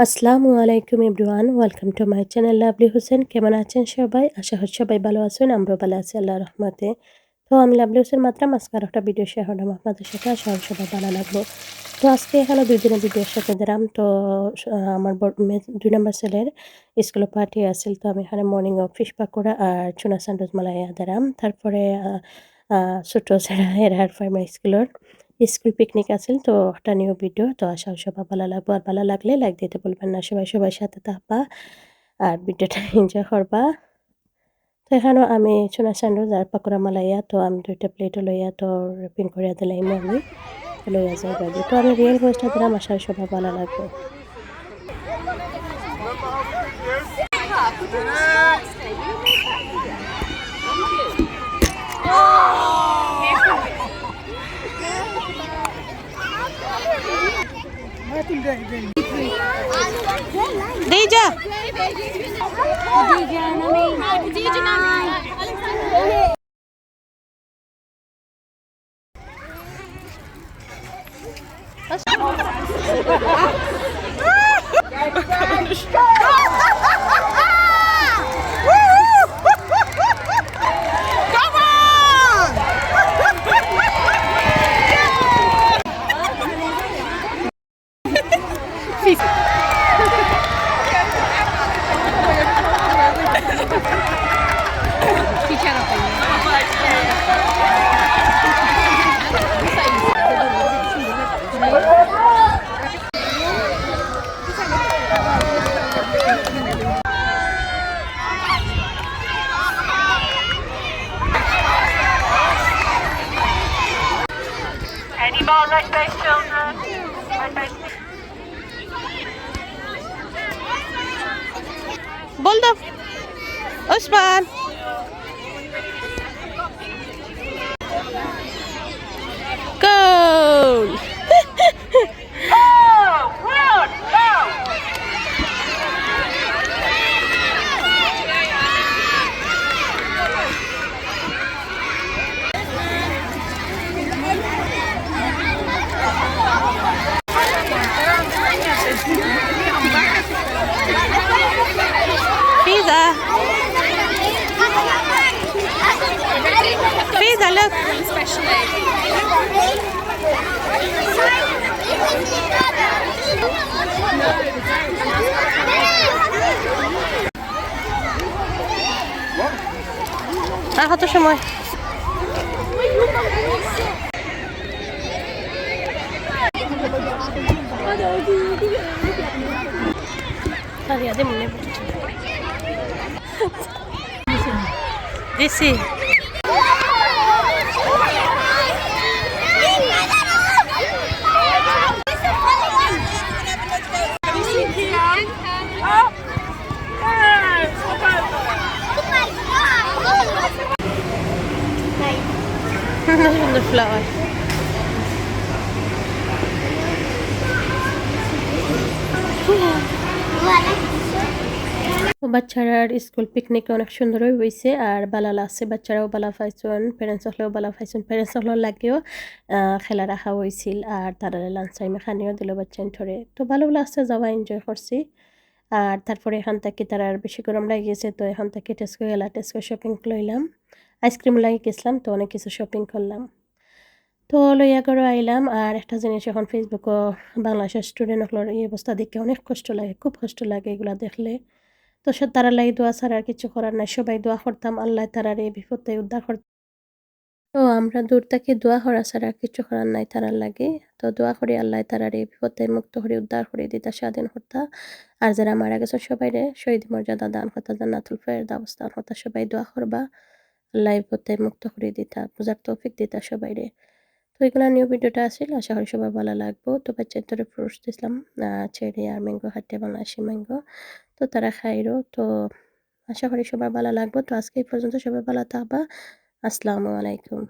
আসসালামু আলাইকুম everyone, welcome to my channel lovely Hossain. কেমন আছেন সবাই? আশা করি সবাই ভালো আছেন। আমরাও ভালো আছি আল্লাহর রহমতে। তো আমি লাভলি হোসেন মাত্র আজকে আরেকটা ভিডিও শেয়ার করলাম আপনাদের সাথে। আশা করি সবার ভালো লাগলো। তো আজকে এখানে ২ দিনের ভিডিওর সাথে দিলাম। তো আমার ২ নম্বর ছেলের স্কুলে পার্টি আছিল। তো আমি এখানে মর্নিং ফিশ পাকোড়া আর চুনা স্যান্ডউইচ মালাইয়া দিলাম। তারপরে আ ছোট ছেলের প্রাইমারি স্কুলের স্কুল পিকনিক আছিল। তো একটা নিউ ভিডিও। তো আশা করি সবার ভালো লাগবো। আর ভালো লাগলে লাইক দিতে ভুলবেন না। সবাই সবার সাথে থাকবা আর ভিডিওটা এনজয় করবা। তো এখানেও আমি চুনা স্যান্ডউইচ আর পাকোড়া মালাইয়া তো আমি ২ টা প্লেটও লইয়া তো র্যাপিং কইরা দিলাইমু আমি। তো লইয়া যাই বাড়ি। তো আমি রিয়েল ভয়েসটা দিলাম, আশা করি সবার ভালো লাগবে। Deja. Any more red-faced children? Red-faced Bulldog. Osman. Goal. Oh, run, go! Pizza. Pizza, look. আর কত সময়? আরে মনে পড়ছে। দিছি। সুন্দর ফ্লাওয়ার। বাচ্চারার স্কুল পিকনিক অনেক সুন্দরই হইছে আর ভালো লাগছে। বাচ্চারাও ভালো পাইছেন, প্যারেন্টস হলেও ভালো পাইছেন। প্যারেন্টস হলেও লাগেও খেলা রাখা হইছিল আর তারা লাঞ্চ টাইমে খানিও দিল বাচ্চান ধরে। তো ভালো লাগছে, যাওয়া এনজয় করছি। আর তারপরে এখান থেকে তারা আর বেশি গরম লাগে গেছে, তো এখান থেকে টেস্কো গেলা, টেস্কো শপিং লইলাম। আইসক্রিম লাগে গেছিলাম, তো অনেক কিছু শপিং করলাম। তো লইয়া করে আইলাম। আর একটা জিনিস এখন ফেসবুকও বাংলাদেশের স্টুডেন্ট হলোর এই অবস্থা দেখে অনেক কষ্ট লাগে, খুব কষ্ট লাগে এগুলা দেখলে। তো তারা লাই দোয়া ছাড়া আর কিছু করার নাই। সবাই দোয়া করতাম আল্লাহ তারার এই বিপদ থেকে উদ্ধার করতে। তো আমরা দূর থেকে দোয়া করা ছাড়া আর কিছু করার নাই তারার লাগে। তো দোয়া করি আল্লাহ তারার এই বিপদ থেকে মুক্ত করে উদ্ধার করে দিতা, স্বাধীন হতা। আর যারা মারা গেছে সবাইরে শহীদ মর্যাদা দান হতা, জান্নাতুল ফেরদাউস অবস্থান হতা। সবাই দোয়া করবা আল্লাহ এই বিপদ থেকে মুক্ত করে দিতা, বুঝার তৌফিক দিতা সবাইরে। তো এগুলা নিউ ভিডিওটা আসিল, আশা করি সবার ভালো লাগবো। তো বাচ্চার ধরে ফ্রুটস দিছিলাম, চেরি আর ম্যাঙ্গো, হাটে বাংলাদেশি ম্যাঙ্গো। তো তারা খাইরো। তো আশা করি সবার ভালো লাগবে। তো আজকে এই পর্যন্ত, সবাই ভালো থাকবা। আসসালামু আলাইকুম।